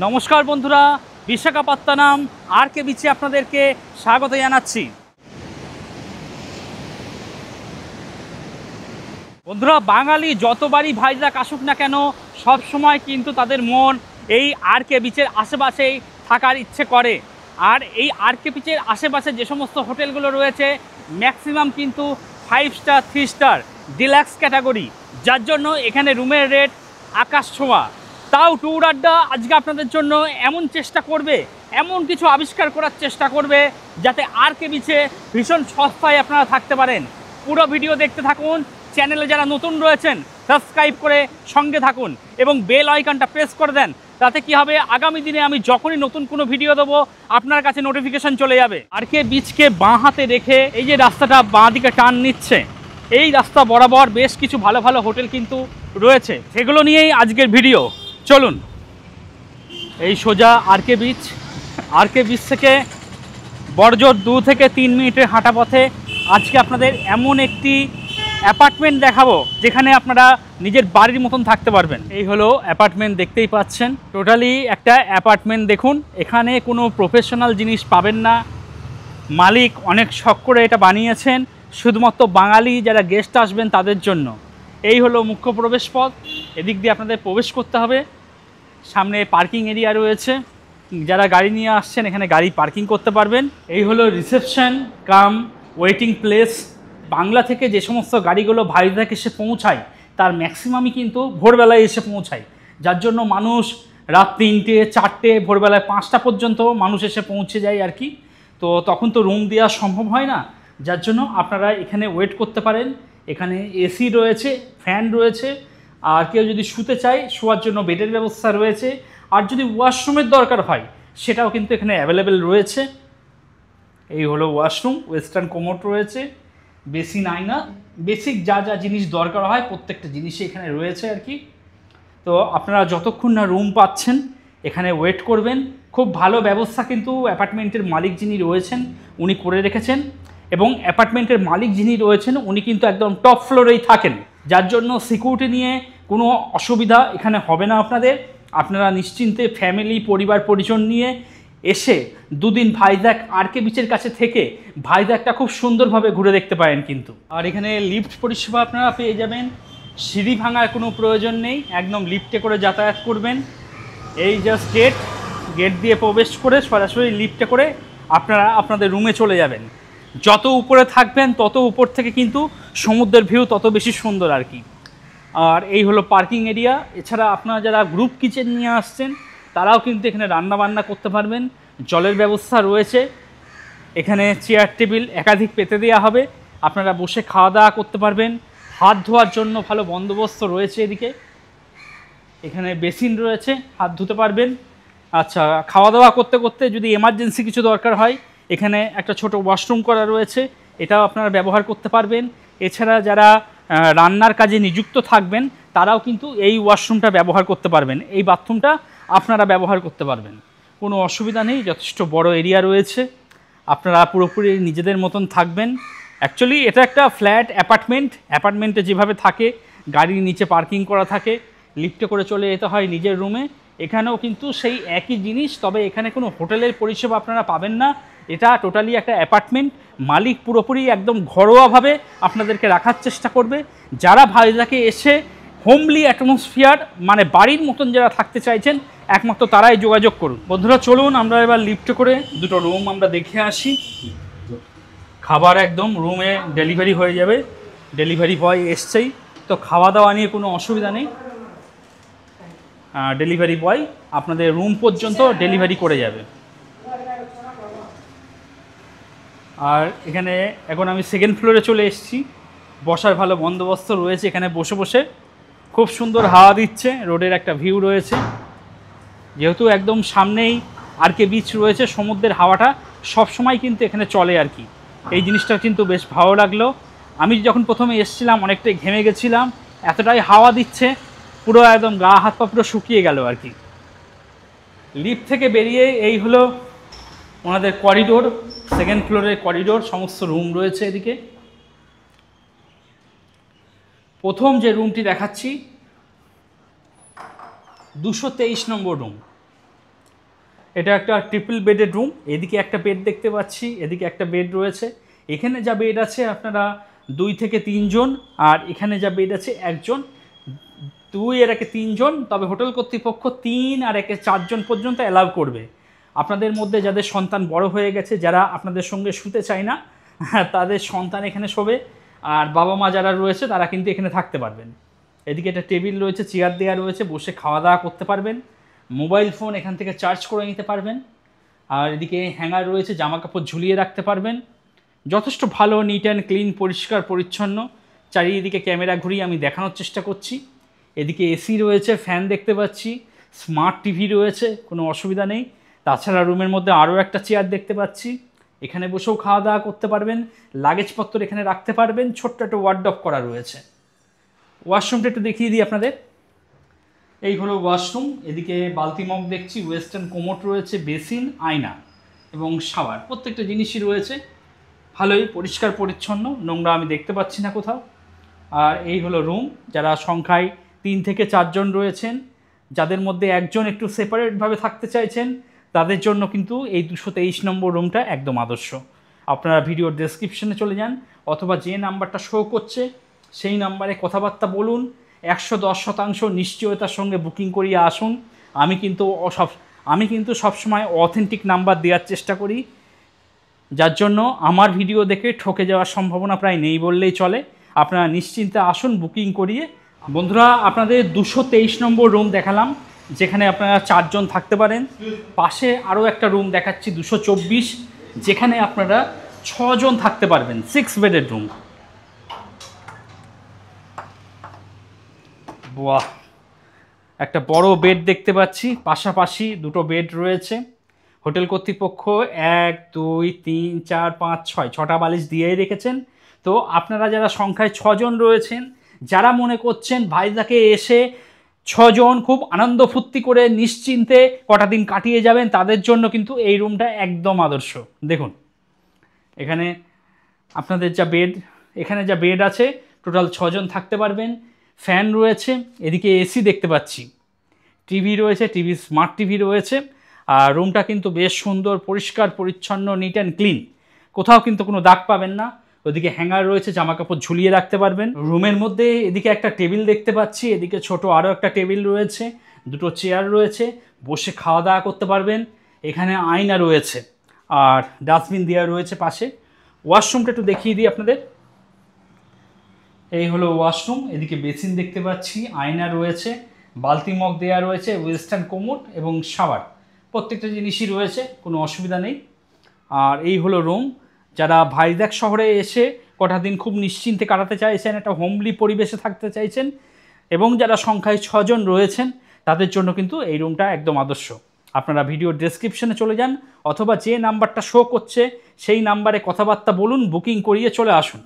নমস্কার বন্ধুরা, বিশাখাপত্তনম আরকে বিচে আপনাদেরকে স্বাগত জানাচ্ছি। বন্ধুরা, বাঙালি যতবারই ভাইজাগ আসুক না কেন, সব সময় কিন্তু তাদের মন এই আরকে বিচের আশেপাশেই থাকার ইচ্ছে করে। আর এই আরকে বিচের আশেপাশে যে সমস্ত হোটেলগুলো রয়েছে ম্যাক্সিমাম কিন্তু 5 স্টার 3 স্টার ডিলাক্স ক্যাটাগরি, যার জন্য এখানে রুমের রেট আকাশ ছোঁয়া। তাও ট্যুর আড্ডা আজকে আপনাদের জন্য এমন চেষ্টা করবে, এমন কিছু আবিষ্কার করার চেষ্টা করবে যাতে আরকে বিচে ভীষণ সস্তায় আপনারা থাকতে পারেন। পুরো ভিডিও দেখতে থাকুন। চ্যানেলে যারা নতুন রয়েছেন সাবস্ক্রাইব করে সঙ্গে থাকুন এবং বেল আইকনটা প্রেস করে দেন। তাতে কি হবে, আগামী দিনে আমি যখনই নতুন কোনো ভিডিও দেবো আপনার কাছে নোটিফিকেশন চলে যাবে। আরকে বিচকে বাঁ হাতে রেখে এই যে রাস্তাটা বাঁ দিকে টার্ন নিচ্ছে, এই রাস্তা বরাবর বেশ কিছু ভালো ভালো হোটেল কিন্তু রয়েছে, সেগুলো নিয়েই আজকের ভিডিও। চলুন, এই সোজা আরকে বিচ। আরকে বিচ থেকে বড়জোর 2 থেকে 3 মিনিটের হাঁটা পথে আজকে আপনাদের এমন একটি অ্যাপার্টমেন্ট দেখাবো যেখানে আপনারা নিজের বাড়ির মতন থাকতে পারবেন। এই হলো অ্যাপার্টমেন্ট, দেখতেই পাচ্ছেন। টোটালি একটা অ্যাপার্টমেন্ট। দেখুন, এখানে কোনো প্রফেশনাল জিনিস পাবেন না। মালিক অনেক শখ করে এটা বানিয়েছেন শুধুমাত্র বাঙালি যারা গেস্ট আসবেন তাদের জন্য। এই হলো মুখ্য প্রবেশ পথ, এদিক দিয়ে আপনাদের প্রবেশ করতে হবে। সামনে পার্কিং এরিয়া রয়েছে, যারা গাড়ি নিয়ে আসছেন এখানে গাড়ি পার্কিং করতে পারবেন। এই হলো রিসেপশন কাম ওয়েটিং প্লেস। বাংলা থেকে যে সমস্ত গাড়িগুলো ভাইজাগ এসে পৌঁছায় তার ম্যাক্সিমামই কিন্তু ভোরবেলায় এসে পৌঁছায়, যার জন্য মানুষ রাত 3টে 4টে ভোরবেলায় 5টা পর্যন্ত মানুষ এসে পৌঁছে যায় আর কি। তো তখন তো রুম দেওয়া সম্ভব হয় না, যার জন্য আপনারা এখানে ওয়েট করতে পারেন। এখানে এসি রয়েছে, ফ্যান রয়েছে, আর কেউ যদি শুতে চায় শোয়ার জন্য বেডের ব্যবস্থা রয়েছে। আর যদি ওয়াশরুমের দরকার হয় সেটাও কিন্তু এখানে অ্যাভেলেবেল রয়েছে। এই হলো ওয়াশরুম, ওয়েস্টার্ন কোমোড রয়েছে, বেসিন, আয়না, বেসিক যা যা জিনিস দরকার হয় প্রত্যেকটা জিনিসই এখানে রয়েছে আর কি। তো আপনারা যতক্ষণ না রুম পাচ্ছেন এখানে ওয়েট করবেন। খুব ভালো ব্যবস্থা কিন্তু অ্যাপার্টমেন্টের মালিক যিনি রয়েছেন উনি করে রেখেছেন, এবং অ্যাপার্টমেন্টের মালিক যিনি রয়েছেন উনি কিন্তু একদম টপ ফ্লোরেই থাকেন, যার জন্য সিকিউরিটি নিয়ে কোনো অসুবিধা এখানে হবে না আপনাদের। আপনারা নিশ্চিন্তে ফ্যামিলি পরিবার পরিজন নিয়ে এসে 2 দিন ভাইজাগ আরকে বিচের কাছে থেকে ভাইজাগটা খুব সুন্দরভাবে ঘুরে দেখতে পারেন কিন্তু। আর এখানে লিফট পরিষেবা আপনারা পেয়ে যাবেন, সিঁড়ি ভাঙার কোনো প্রয়োজন নেই, একদম লিফটে করে যাতায়াত করবেন। এই জাস্ট গেট দিয়ে প্রবেশ করে সরাসরি লিফটে করে আপনারা আপনাদের রুমে চলে যাবেন। যত উপরে থাকবেন তত উপর থেকে কিন্তু সমুদ্রের ভিউ তত বেশি সুন্দর আর কি। আর এই হলো পার্কিং এরিয়া। এছাড়া আপনারা যারা গ্রুপ কিচেন নিয়ে আসছেন তারাও কিন্তু এখানে রান্না বান্না করতে পারবেন। জলের ব্যবস্থা রয়েছে, এখানে চেয়ার টেবিল একাধিক পেতে দেওয়া হবে, আপনারা বসে খাওয়া দাওয়া করতে পারবেন। হাত ধোয়ার জন্য ভালো বন্দোবস্ত রয়েছে এদিকে। এখানে বেসিন রয়েছে, হাত ধুতে পারবেন। আচ্ছা, খাওয়া দাওয়া করতে করতে যদি এমার্জেন্সি কিছু দরকার হয় এখানে একটা ছোট ওয়াশরুম করা রয়েছে, এটাও আপনারা ব্যবহার করতে পারবেন। এছাড়া যারা রান্নার কাজে নিযুক্ত থাকবেন তারাও কিন্তু এই ওয়াশরুমটা ব্যবহার করতে পারবেন, এই বাথরুমটা আপনারা ব্যবহার করতে পারবেন, কোনো অসুবিধা নেই। যথেষ্ট বড় এরিয়া রয়েছে, আপনারা পুরোপুরি নিজেদের মতন থাকবেন। অ্যাকচুয়ালি এটা একটা ফ্ল্যাট অ্যাপার্টমেন্টে যেভাবে থাকে, গাড়ির নিচে পার্কিং করা থাকে, লিফটে করে চলে যেতে হয় নিজের রুমে, এখানেও কিন্তু সেই একই জিনিস। তবে এখানে কোনো হোটেলের পরিষেবা আপনারা পাবেন না, এটা টোটালি একটা অ্যাপার্টমেন্ট। মালিক পুরোপুরি একদম ঘরোয়াভাবে আপনাদেরকে রাখার চেষ্টা করবে। যারা ভাইজাগে এসে হোমলি অ্যাটমসফিয়ার মানে বাড়ির মতন যারা থাকতে চাইছেন একমাত্র তারাই যোগাযোগ করুন। বন্ধুরা চলুন আমরা এবার লিফটে করে দুটো রুম আমরা দেখে আসি। খাবার একদম রুমে ডেলিভারি হয়ে যাবে, ডেলিভারি বয় এসছেই, তো খাওয়া দাওয়া নিয়ে কোনো অসুবিধা নেই। ডেলিভারি বয় আপনাদের রুম পর্যন্ত ডেলিভারি করে যাবে। আর এখানে এখন আমি সেকেন্ড ফ্লোরে চলে এসেছি, বসার ভালো বন্দোবস্ত রয়েছে, এখানে বসে বসে খুব সুন্দর হাওয়া দিচ্ছে, রোডের একটা ভিউ রয়েছে। যেহেতু একদম সামনেই আরকে বিচ রয়েছে, সমুদ্রের হাওয়াটা সবসময় কিন্তু এখানে চলে আর কি। এই জিনিসটা কিন্তু বেশ ভালো লাগলো। আমি যখন প্রথমে এসেছিলাম অনেকটাই ঘেমে গেছিলাম, এতটাই হাওয়া দিচ্ছে পুরো একদম গা হাত পা পুরো শুকিয়ে গেল আর কি। লিফট থেকে বেরিয়ে এই হলো ওনাদের করিডোর, সেকেন্ড ফ্লোরের করিডোর, সমস্ত রুম রয়েছে এদিকে। প্রথম যে রুমটি দেখাচ্ছি 223 নম্বর রুম। এটা একটা ট্রিপল বেডের রুম। এদিকে একটা বেড দেখতে পাচ্ছি, এদিকে একটা বেড রয়েছে। এখানে যা বেড আছে আপনারা 2 থেকে 3 জন, আর এখানে যা বেড আছে 1 জন। 2 এর একে 3 জন, তবে হোটেল কর্তৃপক্ষ 3 আর একে 4 জন পর্যন্ত অ্যালাউ করবে। আপনাদের মধ্যে যাদের সন্তান বড় হয়ে গেছে, যারা আপনাদের সঙ্গে শুতে চায় না, তাদের সন্তান এখানে শোবে, আর বাবা মা যারা রয়েছে তারা কিন্তু এখানে থাকতে পারবেন। এদিকে একটা টেবিল রয়েছে, চেয়ার দেওয়া রয়েছে, বসে খাওয়া দাওয়া করতে পারবেন। মোবাইল ফোন এখান থেকে চার্জ করে নিতে পারবেন। আর এদিকে হ্যাঙ্গার রয়েছে, জামা কাপড় ঝুলিয়ে রাখতে পারবেন। যথেষ্ট ভালো, নিট অ্যান্ড ক্লিন, পরিষ্কার পরিচ্ছন্ন। চারিদিকে ক্যামেরা ঘুরিয়ে আমি দেখানোর চেষ্টা করছি। এদিকে এসি রয়েছে, ফ্যান দেখতে পাচ্ছি, স্মার্ট টিভি রয়েছে, কোনো অসুবিধা নেই। তাছাড়া রুমের মধ্যে আরও একটা চেয়ার দেখতে পাচ্ছি, এখানে বসেও খাওয়া দাওয়া করতে পারবেন। লাগেজপত্র এখানে রাখতে পারবেন। ছোট্ট একটা ওয়ার্ডরোব করা রয়েছে। ওয়াশরুমটা একটু দেখিয়ে দিই আপনাদের। এই হলো ওয়াশরুম। এদিকে বালতি মগ দেখছি, ওয়েস্টার্ন কোমোট রয়েছে, বেসিন, আয়না এবং শাওয়ার, প্রত্যেকটা জিনিসই রয়েছে। ভালোই পরিষ্কার পরিচ্ছন্ন, নোংরা আমি দেখতে পাচ্ছি না কোথাও। আর এই হলো রুম। যারা সংখ্যায় 3 থেকে 4 জন রয়েছেন, যাদের মধ্যে একজন একটু সেপারেটভাবে থাকতে চাইছেন, তাদের জন্য কিন্তু এই 223 নম্বর রুমটা একদম আদর্শ। আপনারা ভিডিওর ডেসক্রিপশনে চলে যান, অথবা যে নাম্বারটা শো করছে সেই নাম্বারে কথাবার্তা বলুন। 110% নিশ্চয়তার সঙ্গে বুকিং করিয়ে আসুন। আমি কিন্তু সবসময় অথেন্টিক নাম্বার দেওয়ার চেষ্টা করি, যার জন্য আমার ভিডিও দেখে ঠকে যাওয়ার সম্ভাবনা প্রায় নেই বললেই চলে। আপনারা নিশ্চিন্তে আসুন বুকিং করিয়ে। বন্ধুরা, আপনাদের 223 নম্বর রুম দেখালাম, যেখানে আপনারা 4 জন থাকতে পারেন। পাশে আরও একটা রুম দেখাচ্ছি 224, যেখানে আপনারা 6 জন থাকতে পারবেন, 6 বেডের রুম। বাহ, একটা বড় বেড দেখতে পাচ্ছি, পাশাপাশি 2টো বেড রয়েছে। হোটেল কর্তৃপক্ষ 1 2 3 4 5 6টা বালিশ দিয়েই রেখেছেন। তো আপনারা যারা সংখ্যায় 6 জন রয়েছেন, যারা মনে করছেন ভাইজাকে এসে 6 জন খুব আনন্দ ফুর্তি করে নিশ্চিন্তে কটা দিন কাটিয়ে যাবেন, তাদের জন্য কিন্তু এই রুমটা একদম আদর্শ। দেখুন এখানে আপনাদের এখানে যা বেড আছে, টোটাল 6 জন থাকতে পারবেন। ফ্যান রয়েছে, এদিকে এসি দেখতে পাচ্ছি, টিভি রয়েছে, টিভি স্মার্ট টিভি রয়েছে। আর রুমটা কিন্তু বেশ সুন্দর, পরিষ্কার পরিচ্ছন্ন, নিট অ্যান্ড ক্লিন, কোথাও কিন্তু কোনো দাগ পাবেন না। ওদিকে হ্যাঙ্গার রয়েছে, জামা কাপড় ঝুলিয়ে রাখতে পারবেন। রুমের মধ্যে এদিকে একটা টেবিল দেখতে পাচ্ছি, এদিকে ছোট আরও একটা টেবিল রয়েছে, 2টো চেয়ার রয়েছে, বসে খাওয়া দাওয়া করতে পারবেন। এখানে আয়না রয়েছে আর ডাস্টবিন দেওয়া রয়েছে পাশে। ওয়াশরুমটা একটু দেখিয়ে দিই আপনাদের। এই হলো ওয়াশরুম। এদিকে বেসিন দেখতে পাচ্ছি, আয়না রয়েছে, বালতি মগ দেওয়া রয়েছে, ওয়েস্টার্ন কোমোট এবং শাওয়ার, প্রত্যেকটা জিনিসই রয়েছে, কোনো অসুবিধা নেই। আর এই হলো রুম। যারা ভাইজ্যাক শহরে এসে কটা দিন খুব নিশ্চিন্তে কাটাতে চাইছেন, একটা হোমলি পরিবেশে থাকতে চাইছেন, এবং যারা সংখ্যায় 6 জন রয়েছেন, তাদের জন্য কিন্তু এই রুমটা একদম আদর্শ। আপনারা ভিডিওর ডেসক্রিপশনে চলে যান, অথবা যে নাম্বারটা শো করছে সেই নাম্বারে কথাবার্তা বলুন, বুকিং করিয়ে চলে আসুন।